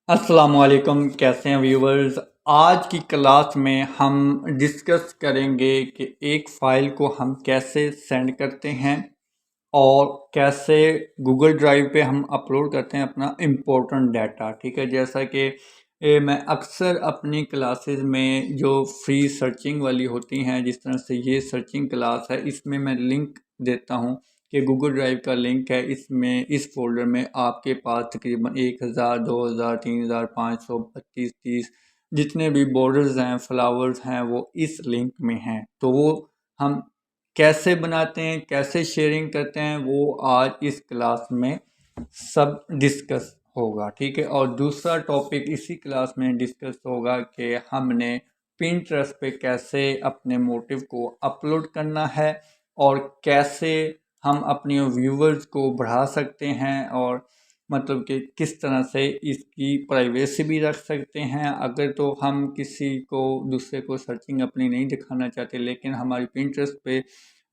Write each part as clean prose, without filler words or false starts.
अस्सलामुअलैकुम, कैसे हैं व्यूवर्स। आज की क्लास में हम डिस्कस करेंगे कि एक फ़ाइल को हम कैसे सेंड करते हैं और कैसे गूगल ड्राइव पे हम अपलोड करते हैं अपना इम्पोर्टेंट डाटा। ठीक है, जैसा कि मैं अक्सर अपनी क्लासेस में जो फ्री सर्चिंग वाली होती हैं, जिस तरह से ये सर्चिंग क्लास है, इसमें मैं लिंक देता हूँ कि गूगल ड्राइव का लिंक है। इसमें इस फोल्डर में आपके पास तकरीबन 1000 2000 3000 500 25 30 जितने भी बॉर्डर्स हैं, फ्लावर्स हैं, वो इस लिंक में हैं। तो वो हम कैसे बनाते हैं, कैसे शेयरिंग करते हैं, वो आज इस क्लास में सब डिस्कस होगा। ठीक है, और दूसरा टॉपिक इसी क्लास में डिस्कस होगा कि हमने पिंटरेस्ट पे कैसे अपने मोटिव को अपलोड करना है और कैसे हम अपने व्यूवर्स को बढ़ा सकते हैं, और मतलब कि किस तरह से इसकी प्राइवेसी भी रख सकते हैं। अगर तो हम किसी को दूसरे को सर्चिंग अपनी नहीं दिखाना चाहते, लेकिन हमारी पिंटरेस्ट पे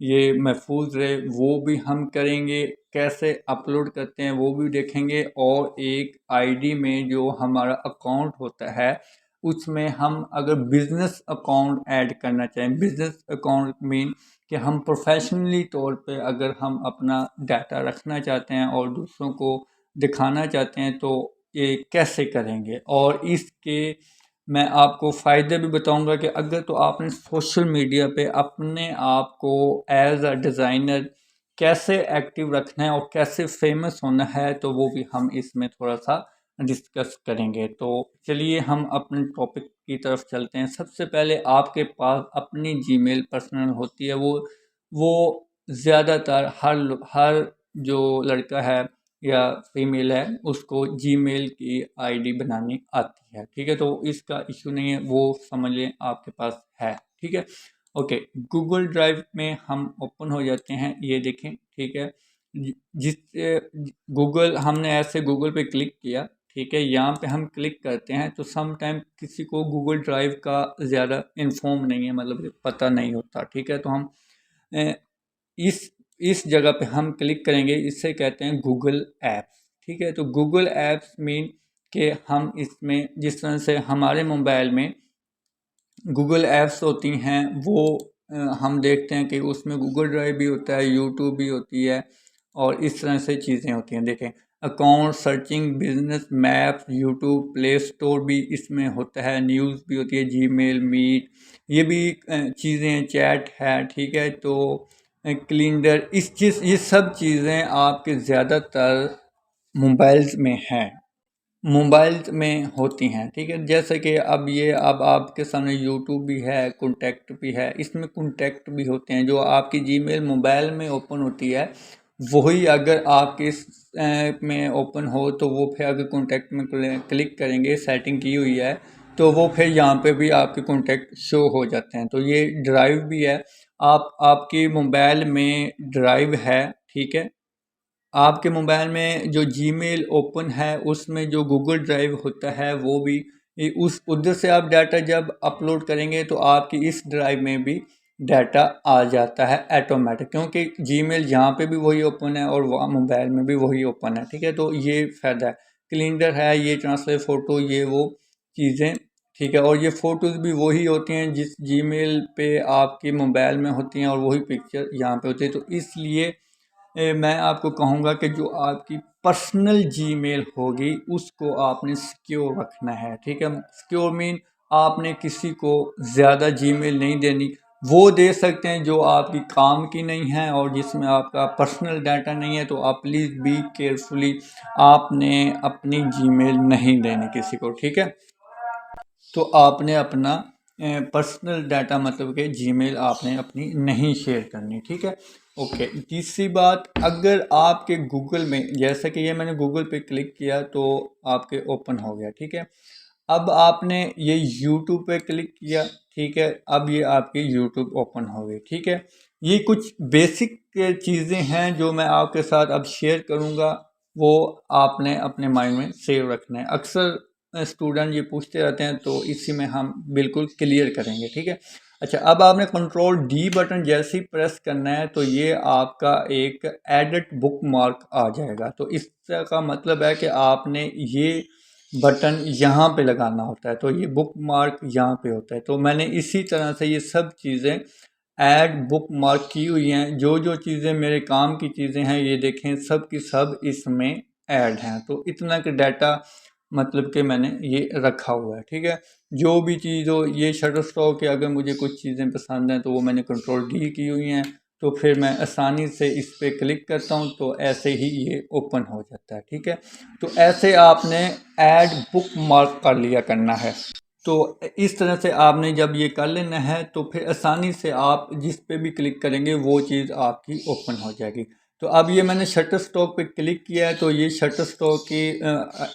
ये महफूज रहे, वो भी हम करेंगे। कैसे अपलोड करते हैं वो भी देखेंगे, और एक आईडी में जो हमारा अकाउंट होता है उसमें हम अगर बिजनेस अकाउंट ऐड करना चाहें, बिजनेस अकाउंट मीन कि हम प्रोफेशनली तौर पे अगर हम अपना डाटा रखना चाहते हैं और दूसरों को दिखाना चाहते हैं, तो ये कैसे करेंगे। और इसके मैं आपको फ़ायदे भी बताऊंगा कि अगर तो आपने सोशल मीडिया पे अपने आप को एज अ डिज़ाइनर कैसे एक्टिव रखना है और कैसे फेमस होना है, तो वो भी हम इसमें थोड़ा सा डिस्कस करेंगे। तो चलिए हम अपने टॉपिक की तरफ चलते हैं। सबसे पहले आपके पास अपनी जीमेल पर्सनल होती है, वो ज़्यादातर हर जो लड़का है या फीमेल है उसको जीमेल की आईडी बनानी आती है। ठीक है, तो इसका इशू नहीं है, वो समझ लें आपके पास है। ठीक है, ओके। गूगल ड्राइव में हम ओपन हो जाते हैं, ये देखें। ठीक है, जिस गूगल हमने ऐसे गूगल पे क्लिक किया, ठीक है, यहाँ पे हम क्लिक करते हैं तो सम टाइम किसी को गूगल ड्राइव का ज़्यादा इन्फॉर्म नहीं है, मतलब पता नहीं होता। ठीक है, तो हम अ, इस जगह पे हम क्लिक करेंगे, इससे कहते हैं गूगल ऐप्स। ठीक है, तो गूगल ऐप्स मीन कि हम इसमें जिस तरह से हमारे मोबाइल में गूगल ऐप्स होती हैं, वो हम देखते हैं कि उसमें गूगल ड्राइव भी होता है, यूट्यूब भी होती है, और इस तरह से चीज़ें होती हैं। देखें, account, searching, business, maps, YouTube, play store भी इसमें होता है, न्यूज़ भी होती है, जीमेल, मीट, ये भी चीज़ें, चैट है। ठीक है, तो कैलेंडर, ये सब चीज़ें आपके ज़्यादातर मोबाइल्स में हैं, मोबाइल में होती हैं। ठीक है, जैसे कि अब आपके सामने यूट्यूब भी है, कॉन्टैक्ट भी है, इसमें कॉन्टैक्ट भी होते हैं। जो आपकी जीमेल मोबाइल में ओपन होती है, वही अगर आपके इस में ओपन हो, तो वो फिर अगर कॉन्टैक्ट में क्लिक करेंगे, सेटिंग की हुई है, तो वो फिर यहाँ पे भी आपके कॉन्टैक्ट शो हो जाते हैं। तो ये ड्राइव भी है, आपकी मोबाइल में ड्राइव है। ठीक है, आपके मोबाइल में जो जीमेल ओपन है उसमें जो गूगल ड्राइव होता है, वो भी उस उधर से आप डाटा जब अपलोड करेंगे तो आपकी इस ड्राइव में भी डाटा आ जाता है ऑटोमेटिक, क्योंकि जीमेल यहाँ पे भी वही ओपन है और वहाँ मोबाइल में भी वही ओपन है। ठीक है, तो ये फ़ायदा है। कैलेंडर है, ये ट्रांसलेट फ़ोटो, ये वो चीज़ें। ठीक है, और ये फ़ोटोज़ भी वही होती हैं जिस जीमेल पे आपके मोबाइल में होती हैं, और वही पिक्चर यहाँ पे होती है। तो इसलिए मैं आपको कहूँगा कि जो आपकी पर्सनल जीमेल होगी उसको आपने सिक्योर रखना है। ठीक है, सिक्योर मीन आपने किसी को ज़्यादा जीमेल नहीं देनी। वो दे सकते हैं जो आपकी काम की नहीं है और जिसमें आपका पर्सनल डाटा नहीं है, तो आप प्लीज़ बी केयरफुली, आपने अपनी जीमेल नहीं देनी किसी को। ठीक है, तो आपने अपना पर्सनल डाटा, मतलब कि जीमेल आपने अपनी नहीं शेयर करनी। ठीक है, ओके। तीसरी बात, अगर आपके गूगल में, जैसे कि ये मैंने गूगल पे क्लिक किया तो आपके ओपन हो गया। ठीक है, अब आपने ये यूट्यूब पे क्लिक किया। ठीक है, अब ये आपकी यूट्यूब ओपन हो गई। ठीक है, ये कुछ बेसिक चीज़ें हैं जो मैं आपके साथ अब शेयर करूँगा, वो आपने अपने माइंड में सेव रखना है। अक्सर स्टूडेंट ये पूछते रहते हैं, तो इसी में हम बिल्कुल क्लियर करेंगे। ठीक है, अच्छा, अब आपने कंट्रोल डी बटन जैसे ही प्रेस करना है तो ये आपका एक एडिट बुक मार्क आ जाएगा। तो इसका मतलब है कि आपने ये बटन यहाँ पे लगाना होता है, तो ये बुक मार्क यहाँ पे होता है। तो मैंने इसी तरह से ये सब चीज़ें ऐड बुक मार्क की हुई हैं। जो जो चीज़ें मेरे काम की चीज़ें हैं ये देखें सब की सब इसमें ऐड हैं। तो इतना का डाटा मतलब कि मैंने ये रखा हुआ है, ठीक है। जो भी चीज़ हो, ये शटर स्टॉक है, अगर मुझे कुछ चीज़ें पसंद हैं तो वो मैंने कंट्रोल डी की हुई हैं, तो फिर मैं आसानी से इस पर क्लिक करता हूँ तो ऐसे ही ये ओपन हो जाता है, ठीक है। तो ऐसे आपने ऐड बुक मार्क कर लिया करना है। तो इस तरह से आपने जब ये कर लेना है तो फिर आसानी से आप जिस पे भी क्लिक करेंगे वो चीज़ आपकी ओपन हो जाएगी। तो अब ये मैंने शटर स्टॉक पे क्लिक किया है, तो ये शटर स्टॉक की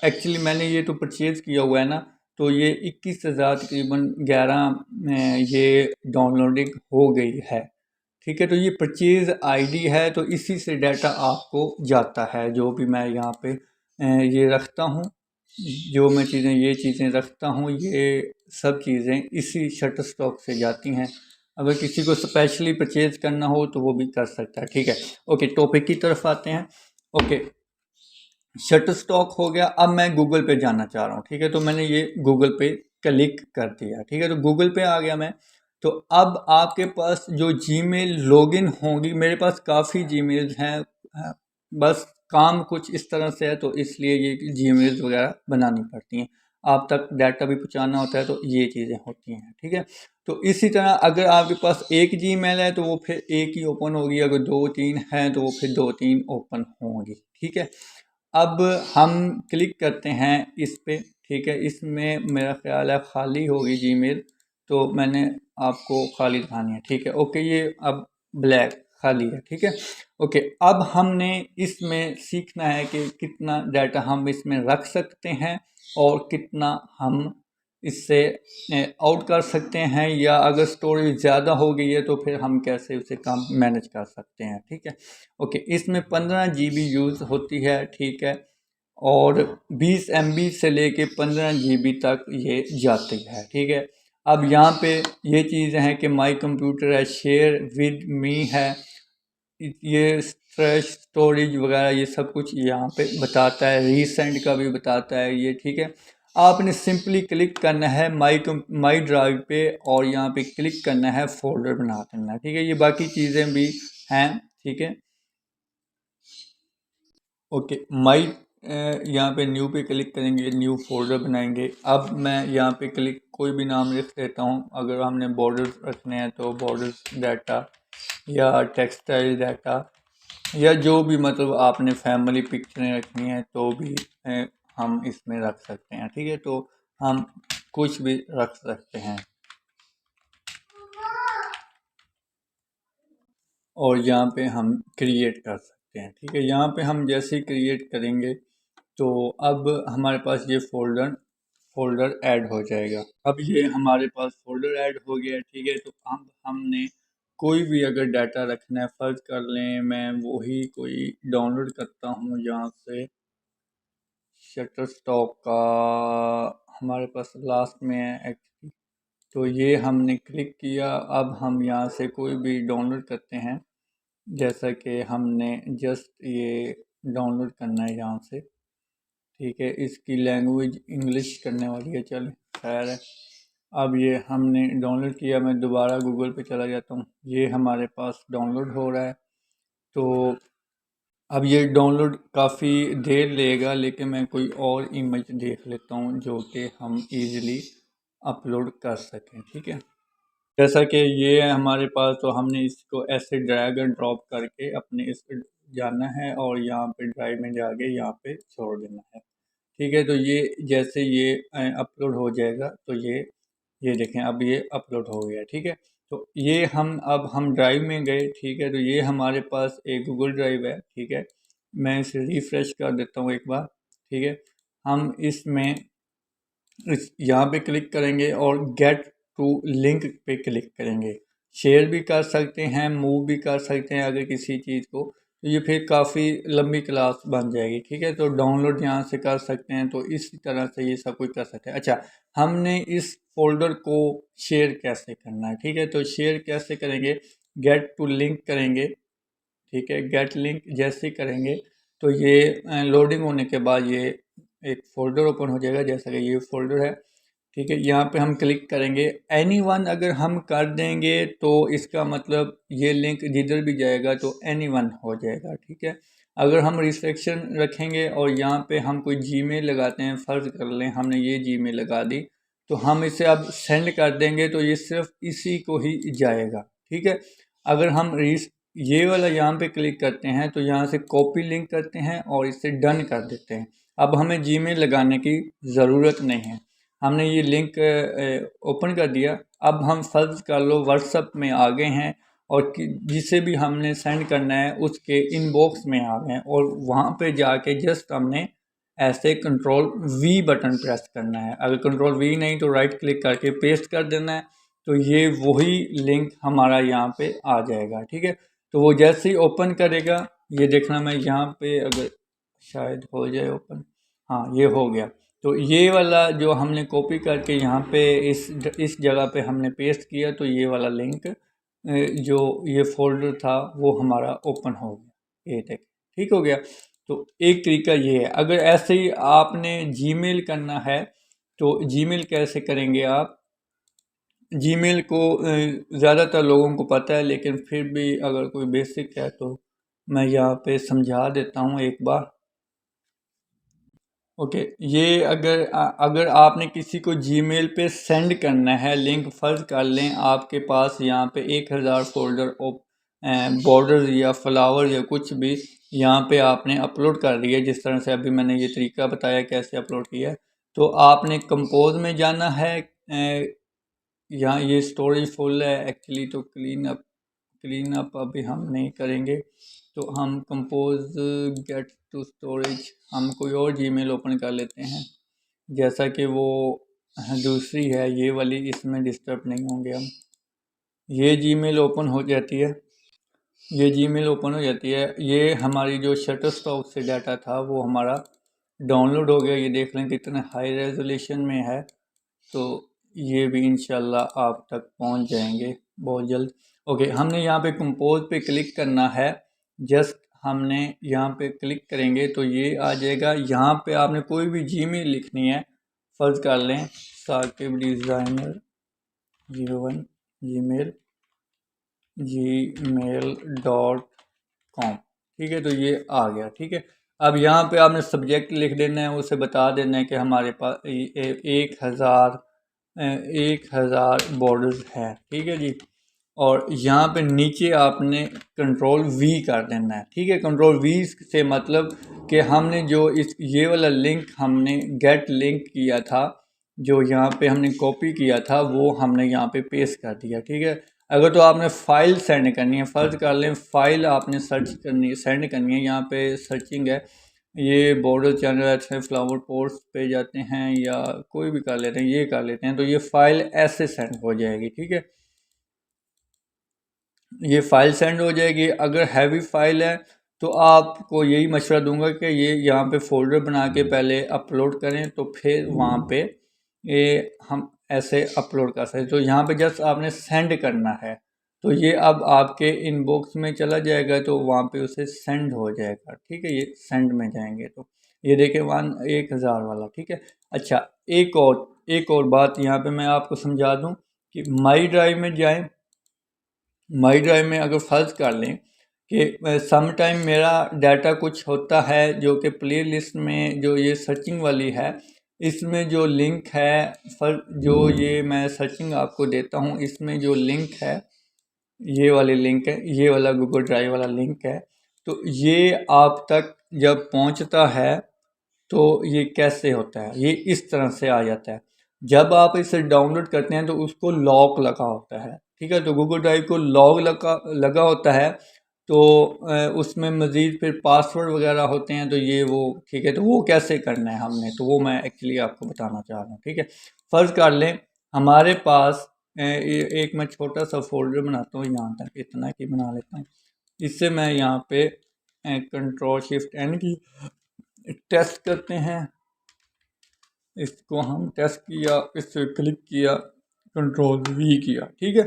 एक्चुअली मैंने ये तो परचेज़ किया हुआ है ना, तो ये 21,000 तकरीबन 11 में ये डाउनलोडिंग हो गई है, ठीक है। तो ये परचेज़ आईडी है, तो इसी से डाटा आपको जाता है। जो भी मैं यहाँ पे ये रखता हूँ, जो मैं चीज़ें ये चीज़ें रखता हूँ, ये सब चीज़ें इसी शटर स्टॉक से जाती हैं। अगर किसी को स्पेशली परचेज़ करना हो तो वो भी कर सकता है, ठीक है। ओके, टॉपिक की तरफ आते हैं। ओके, शटर स्टॉक हो गया। अब मैं गूगल पे जाना चाह रहा हूँ, ठीक है। तो मैंने ये गूगल पे क्लिक कर दिया, ठीक है। तो गूगल पे आ गया मैं। तो अब आपके पास जो जीमेल लॉगिन होंगी, मेरे पास काफ़ी जीमेल्स हैं, बस काम कुछ इस तरह से है तो इसलिए ये जीमेल्स वगैरह बनानी पड़ती हैं। आप तक डाटा भी पहुँचाना होता है तो ये चीज़ें होती हैं, ठीक है। तो इसी तरह अगर आपके पास एक जीमेल है तो वो फिर एक ही ओपन होगी, अगर दो तीन हैं तो वो फिर दो तीन ओपन होंगी, ठीक है। अब हम क्लिक करते हैं इस पे, ठीक है। इसमें मेरा ख्याल है खाली होगी जीमेल, तो मैंने आपको खाली दिखानी है, ठीक है। ओके, ये अब ब्लैक खाली है, ठीक है। ओके, अब हमने इसमें सीखना है कि कितना डाटा हम इसमें रख सकते हैं और कितना हम इससे आउट कर सकते हैं, या अगर स्टोरेज ज़्यादा हो गई है तो फिर हम कैसे उसे काम मैनेज कर सकते हैं, ठीक है। ओके, इसमें 15 GB यूज़ होती है, ठीक है। और 20 MB से लेके 15 GB तक ये जाती है, ठीक है। अब यहाँ पे ये चीज़ है कि माई कंप्यूटर है, शेयर विद मी है, ये स्ट्रेच स्टोरेज वगैरह ये सब कुछ यहाँ पे बताता है, रीसेंट का भी बताता है ये, ठीक है। आपने सिंपली क्लिक करना है माई ड्राइव पे, और यहाँ पे क्लिक करना है फोल्डर बना देना है, ठीक है। ये बाकी चीज़ें भी हैं, ठीक है। ओके, माई यहाँ पे न्यू पे क्लिक करेंगे, न्यू फोल्डर बनाएंगे। अब मैं यहाँ पे क्लिक कोई भी नाम लिख देता हूँ। अगर हमने बॉर्डर्स रखने हैं तो बॉर्डर्स डाटा, या टेक्सटाइल डाटा, या जो भी मतलब आपने फैमिली पिक्चरें रखनी है तो भी हम इसमें रख सकते हैं, ठीक है। तो हम कुछ भी रख सकते हैं, और यहाँ पे हम क्रिएट कर सकते हैं, ठीक है। यहाँ पे हम जैसे ही क्रिएट करेंगे तो अब हमारे पास ये फोल्डर ऐड हो जाएगा। अब ये हमारे पास फोल्डर ऐड हो गया, ठीक है। तो अब हमने कोई भी अगर डाटा रखना है, फर्ज कर लें मैं वही कोई डाउनलोड करता हूँ यहाँ से, शटर स्टॉक का हमारे पास लास्ट में है एक्चुअली। तो ये हमने क्लिक किया। अब हम यहाँ से कोई भी डाउनलोड करते हैं, जैसा कि हमने जस्ट ये डाउनलोड करना है यहाँ से, ठीक है। इसकी लैंग्वेज इंग्लिश करने वाली है, चल खैर है। अब ये हमने डाउनलोड किया, मैं दोबारा गूगल पे चला जाता हूँ, ये हमारे पास डाउनलोड हो रहा है। तो अब ये डाउनलोड काफ़ी देर लेगा, लेकिन मैं कोई और इमेज देख लेता हूँ जो कि हम इजीली अपलोड कर सकें, ठीक है। जैसा कि ये है हमारे पास, तो हमने इसको ऐसे ड्रैग एंड ड्रॉप करके अपने इस पर जाना है और यहाँ पे ड्राइव में जाके यहाँ पे छोड़ देना है, ठीक है। तो ये जैसे ये अपलोड हो जाएगा तो ये देखें अब ये अपलोड हो गया, ठीक है। तो ये हम ड्राइव में गए, ठीक है। तो ये हमारे पास एक गूगल ड्राइव है, ठीक है। मैं इसे रिफ़्रेश कर देता हूँ एक बार, ठीक है। हम इसमें इस यहाँ पे क्लिक करेंगे और गेट टू लिंक पे क्लिक करेंगे। शेयर भी कर सकते हैं, मूव भी कर सकते हैं अगर किसी चीज़ को, तो ये फिर काफ़ी लंबी क्लास बन जाएगी, ठीक है। तो डाउनलोड यहाँ से कर सकते हैं, तो इसी तरह से ये सब कुछ कर सकते हैं। अच्छा, हमने इस फोल्डर को शेयर कैसे करना है, ठीक है। तो शेयर कैसे करेंगे, गेट टू लिंक करेंगे, ठीक है। गेट लिंक जैसे करेंगे तो ये लोडिंग होने के बाद ये एक फ़ोल्डर ओपन हो जाएगा, जैसा कि ये फ़ोल्डर है। ठीक है, यहाँ पे हम क्लिक करेंगे। एनीवन अगर हम कर देंगे तो इसका मतलब ये लिंक जिधर भी जाएगा तो एनीवन हो जाएगा। ठीक है, अगर हम रिस्ट्रिक्शन रखेंगे और यहाँ पे हम कोई जीमेल लगाते हैं, फ़र्ज़ कर लें हमने ये जीमेल लगा दी, तो हम इसे अब सेंड कर देंगे तो ये सिर्फ इसी को ही जाएगा। ठीक है, अगर हम ये वाला यहाँ पे क्लिक करते हैं तो यहाँ से कॉपी लिंक करते हैं और इसे डन कर देते हैं। अब हमें जीमेल लगाने की ज़रूरत नहीं है, हमने ये लिंक ओपन कर दिया। अब हम फ़र्ज़ कर लो व्हाट्सएप में आ गए हैं और जिसे भी हमने सेंड करना है उसके इनबॉक्स में आ गए हैं, और वहाँ पे जाके जस्ट हमने ऐसे कंट्रोल वी बटन प्रेस करना है। अगर कंट्रोल वी नहीं तो राइट क्लिक करके पेस्ट कर देना है, तो ये वही लिंक हमारा यहाँ पे आ जाएगा। ठीक है, तो वो जैसे ही ओपन करेगा, ये देखना मैं यहाँ पे अगर शायद हो जाए ओपन, हाँ ये हो गया। तो ये वाला जो हमने कॉपी करके यहाँ पे इस जगह पे हमने पेस्ट किया, तो ये वाला लिंक जो ये फोल्डर था वो हमारा ओपन हो गया, ये देख ठीक हो गया। तो एक तरीका ये है। अगर ऐसे ही आपने जीमेल करना है तो जीमेल कैसे करेंगे आप? जीमेल को ज़्यादातर लोगों को पता है, लेकिन फिर भी अगर कोई बेसिक है तो मैं यहाँ पे समझा देता हूँ एक बार। ओके, ये अगर आपने किसी को जीमेल पे सेंड करना है लिंक, फ़र्ज़ कर लें आपके पास यहाँ पे 1000 फोल्डर बॉर्डर या फ्लावर या कुछ भी यहाँ पे आपने अपलोड कर दिया, जिस तरह से अभी मैंने ये तरीका बताया कैसे अपलोड किया है। तो आपने कंपोज में जाना है, यहाँ ये स्टोरेज फुल है एक्चुअली, तो क्लीन अप अभी हम नहीं करेंगे। तो हम कंपोज गेट टू स्टोरेज, हम कोई और जीमेल ओपन कर लेते हैं, जैसा कि वो दूसरी है ये वाली, इसमें डिस्टर्ब नहीं होंगे हम। ये जीमेल ओपन हो जाती है, ये जीमेल ओपन हो जाती है। ये हमारी जो शटरस्टॉक से डाटा था वो हमारा डाउनलोड हो गया। ये देख लें कितने हाई रेजोल्यूशन में है, तो ये भी इंशाल्लाह आप तक पहुंच जाएंगे बहुत जल्द। ओके, हमने यहाँ पे कंपोज पे क्लिक करना है। जस्ट हमने यहाँ पे क्लिक करेंगे तो ये आ जाएगा। यहाँ पे आपने कोई भी जीमेल लिखनी है, फ़र्ज़ कर लें साकिब डिज़ाइनर 01 gmail.com। ठीक है, तो ये आ गया। ठीक है, अब यहाँ पे आपने सब्जेक्ट लिख देना है, उसे बता देना है कि हमारे पास 1000 बॉर्डर्स हैं। ठीक है जी, और यहाँ पे नीचे आपने कंट्रोल वी कर देना है। ठीक है, कंट्रोल वी से मतलब कि हमने जो ये वाला लिंक हमने गेट लिंक किया था, जो यहाँ पे हमने कॉपी किया था, वो हमने यहाँ पे पेस्ट कर दिया। ठीक है, अगर तो आपने फ़ाइल सेंड करनी है, फ़र्ज़ कर लें फ़ाइल आपने सर्च करनी है, सेंड करनी है, यहाँ पे सर्चिंग है, ये बॉर्डर चैनल अच्छे फ्लावर पोर्ट्स पे जाते हैं या कोई भी कर लेते हैं, ये कर लेते हैं, तो ये फ़ाइल ऐसे सेंड हो जाएगी। ठीक है, ये फ़ाइल सेंड हो जाएगी। अगर हैवी फ़ाइल है तो आपको यही मशवरा दूंगा कि ये यहाँ पे फ़ोल्डर बना के पहले अपलोड करें, तो फिर वहाँ पे ये हम ऐसे अपलोड कर सकते। तो यहाँ पे जस्ट आपने सेंड करना है, तो ये अब आपके इनबॉक्स में चला जाएगा, तो वहाँ पे उसे सेंड हो जाएगा। ठीक है, ये सेंड में जाएंगे तो ये देखिए 1000 वाला। ठीक है, अच्छा एक और बात यहाँ पे मैं आपको समझा दूँ कि माई ड्राइव में जाएँ। माई ड्राइव में अगर फ़र्ज़ कर लें कि सम टाइम मेरा डाटा कुछ होता है जो कि प्ले लिस्ट में जो ये सर्चिंग वाली है, इसमें जो लिंक है, जो ये मैं सर्चिंग आपको देता हूँ, इसमें जो लिंक है, ये वाली लिंक है, ये वाला गूगल ड्राइव वाला लिंक है, तो ये आप तक जब पहुँचता है तो ये कैसे होता है, ये इस तरह से आ जाता है। जब आप इसे डाउनलोड करते हैं तो उसको लॉक लगा होता है। ठीक है, तो गूगल ड्राइव को लॉक लगा होता है, तो उसमें मज़ीद फिर पासवर्ड वगैरह होते हैं, तो ये वो ठीक है, तो वो कैसे करना है हमने, तो वो मैं एक्चुअली आपको बताना चाह रहा हूँ। ठीक है, फ़र्ज़ कर लें हमारे पास एक मैं छोटा सा फोल्डर बनाता हूँ, यहाँ तक इतना की बना लेता हूँ। इससे मैं यहाँ पे कंट्रोल शिफ्ट एन की टेस्ट करते हैं, इसको हम टेस्ट किया, इस पर क्लिक किया, कंट्रोल वी किया। ठीक है,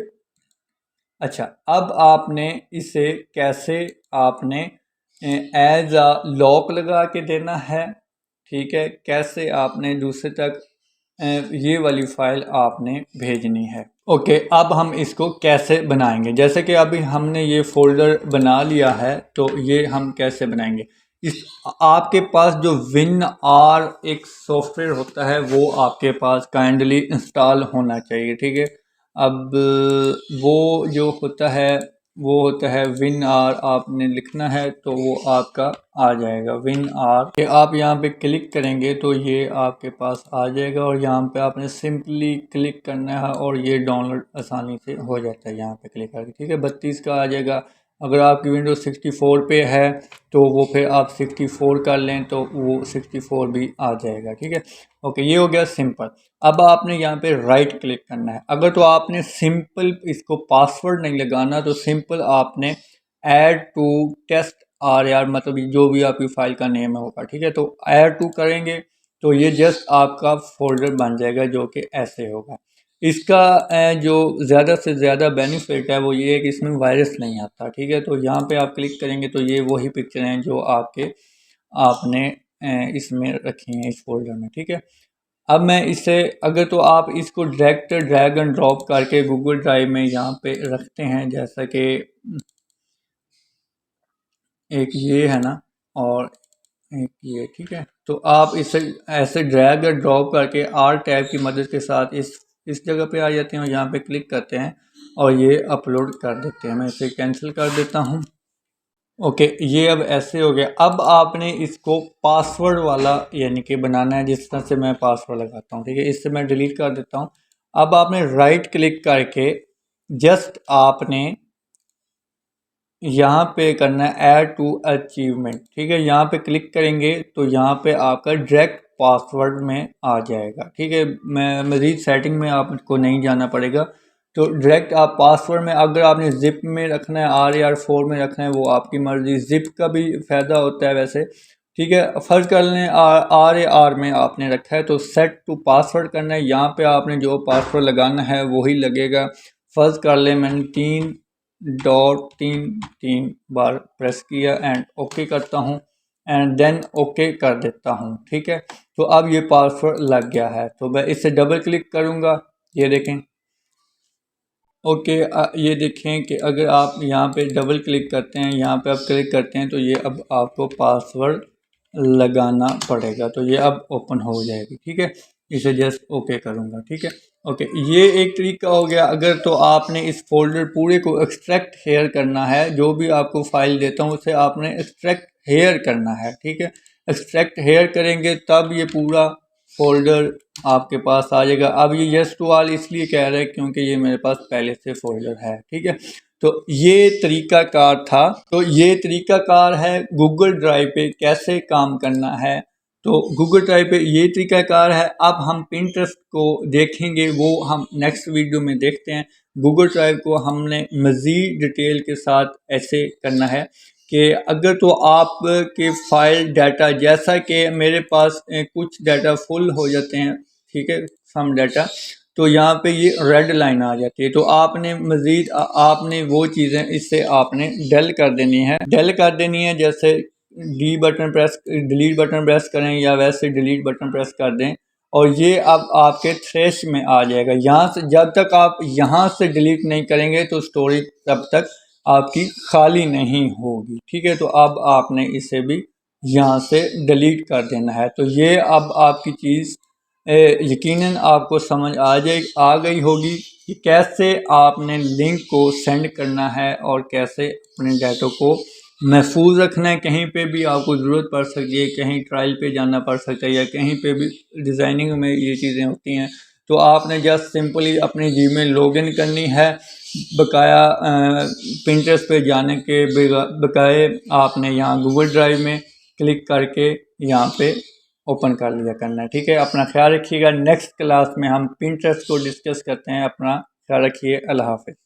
अच्छा अब आपने इसे कैसे आपने एज अ लॉक लगा के देना है, ठीक है, कैसे आपने दूसरे तक ये वाली फाइल आपने भेजनी है। ओके, अब हम इसको कैसे बनाएंगे। जैसे कि अभी हमने ये फोल्डर बना लिया है, तो ये हम कैसे बनाएंगे। इस आपके पास जो WinR एक सॉफ्टवेयर होता है वो आपके पास काइंडली इंस्टॉल होना चाहिए, ठीक है। अब वो जो होता है वो होता है WinR, आपने लिखना है तो वो आपका आ जाएगा WinR। आप यहाँ पे क्लिक करेंगे तो ये आपके पास आ जाएगा और यहाँ पे आपने सिंपली क्लिक करना है और ये डाउनलोड आसानी से हो जाता है यहाँ पे क्लिक करके, ठीक है। 32 का आ जाएगा। अगर आपकी विंडोज 64 पे है तो वो फिर आप 64 कर लें तो वो 64 भी आ जाएगा, ठीक है। ओके, ये हो गया सिंपल। अब आपने यहाँ पे राइट क्लिक करना है। अगर तो आपने सिंपल इसको पासवर्ड नहीं लगाना तो सिंपल आपने ऐड टू टेस्ट RR, मतलब जो भी आपकी फाइल का नेम होगा, ठीक है। तो ऐड टू करेंगे तो ये जस्ट आपका फोल्डर बन जाएगा जो कि ऐसे होगा। इसका जो ज़्यादा से ज़्यादा बेनिफिट है वो ये है कि इसमें वायरस नहीं आता, ठीक है। तो यहाँ पे आप क्लिक करेंगे तो ये वही पिक्चर हैं जो आपने इसमें रखी हैं इस फोल्डर में, ठीक है। अब मैं इसे अगर तो आप इसको डायरेक्ट ड्रैग एंड ड्रॉप करके गूगल ड्राइव में यहाँ पे रखते हैं, जैसा कि एक ये है ना और एक ये, ठीक है। तो आप इसे ऐसे ड्रैग और ड्रॉप करके R टैब की मदद के साथ इस जगह पे आ जाते हैं और यहाँ पे क्लिक करते हैं और ये अपलोड कर देते हैं। मैं इसे कैंसिल कर देता हूँ। ओके, ये अब ऐसे हो गया। अब आपने इसको पासवर्ड वाला यानी कि बनाना है, जिस तरह से मैं पासवर्ड लगाता हूँ, ठीक है। इससे मैं डिलीट कर देता हूँ। अब आपने राइट क्लिक करके जस्ट आपने यहाँ पे करना है ऐड टू अचीवमेंट, ठीक है। यहाँ पे क्लिक करेंगे तो यहाँ पे आपका डायरेक्ट पासवर्ड में आ जाएगा, ठीक है। मैं मज़ीद सेटिंग में आपको नहीं जाना पड़ेगा। तो डायरेक्ट आप पासवर्ड में, अगर आपने जिप में रखना है RAR4 में रखना है वो आपकी मर्ज़ी। जिप का भी फ़ायदा होता है वैसे, ठीक है। फ़र्ज़ कर लें RAR में आपने रखा है तो सेट टू पासवर्ड करना है। यहाँ पे आपने जो पासवर्ड लगाना है वही लगेगा। फ़र्ज़ कर लें मैंने 3 बार प्रेस किया एंड ओके करता हूँ एंड देन ओके कर देता हूँ, ठीक है। तो अब ये पासवर्ड लग गया है। तो मैं इसे डबल क्लिक करूँगा, ये देखें। ओके, ये देखें कि अगर आप यहाँ पे डबल क्लिक करते हैं, यहाँ पे आप क्लिक करते हैं तो ये अब आपको पासवर्ड लगाना पड़ेगा। तो ये अब ओपन हो जाएगी, ठीक है। इसे जस्ट ओके करूँगा, ठीक है। ओके, ये एक तरीका हो गया। अगर तो आपने इस फोल्डर पूरे को एक्सट्रैक्ट हेयर करना है, जो भी आपको फाइल देता हूँ उसे आपने एक्सट्रैक्ट हेयर करना है, ठीक है। एक्सट्रैक्ट हेयर करेंगे तब ये पूरा फोल्डर आपके पास आ जाएगा। अब ये यस टू ऑल इसलिए कह रहे हैं क्योंकि ये मेरे पास पहले से फोल्डर है, ठीक है। तो ये तरीकाकार था। तो ये तरीकाकार है गूगल ड्राइव पे कैसे काम करना है। तो गूगल ड्राइव पे ये तरीकाकार है। अब हम पिंटरेस्ट को देखेंगे, वो हम नेक्स्ट वीडियो में देखते हैं। गूगल ड्राइव को हमने मज़ीद डिटेल के साथ ऐसे करना है कि अगर तो आप के फाइल डाटा, जैसा कि मेरे पास कुछ डाटा फुल हो जाते हैं, ठीक है, सम डाटा, तो यहाँ पे ये रेड लाइन आ जाती है। तो आपने मज़ीद आपने वो चीज़ें इससे आपने डल कर देनी है, जैसे डिलीट बटन प्रेस करें या वैसे डिलीट बटन प्रेस कर दें और ये अब आपके थ्रेश में आ जाएगा। यहाँ से जब तक आप यहाँ से डिलीट नहीं करेंगे तो स्टोरेज तब तक आपकी खाली नहीं होगी, ठीक है। तो अब आपने इसे भी यहाँ से डिलीट कर देना है। तो ये अब आपकी चीज़ यकीनन आपको समझ आ गई होगी कि कैसे आपने लिंक को सेंड करना है और कैसे अपने डाटा को महफूज रखना है। कहीं पे भी आपको ज़रूरत पड़ सकती है, कहीं ट्रायल पे जाना पड़ सकता है या कहीं पे भी डिज़ाइनिंग में ये चीज़ें होती हैं। तो आपने जस्ट सिंपली अपनी जीमेल लॉगिन करनी है। बकाया पिंटरेस्ट पे जाने के बकाए आपने यहाँ गूगल ड्राइव में क्लिक करके यहाँ पे ओपन कर लिया करना है, ठीक है। अपना ख्याल रखिएगा। नेक्स्ट क्लास में हम पिंटरेस्ट को डिस्कस करते हैं। अपना ख्याल रखिए। अल्लाह हाफ़िज़।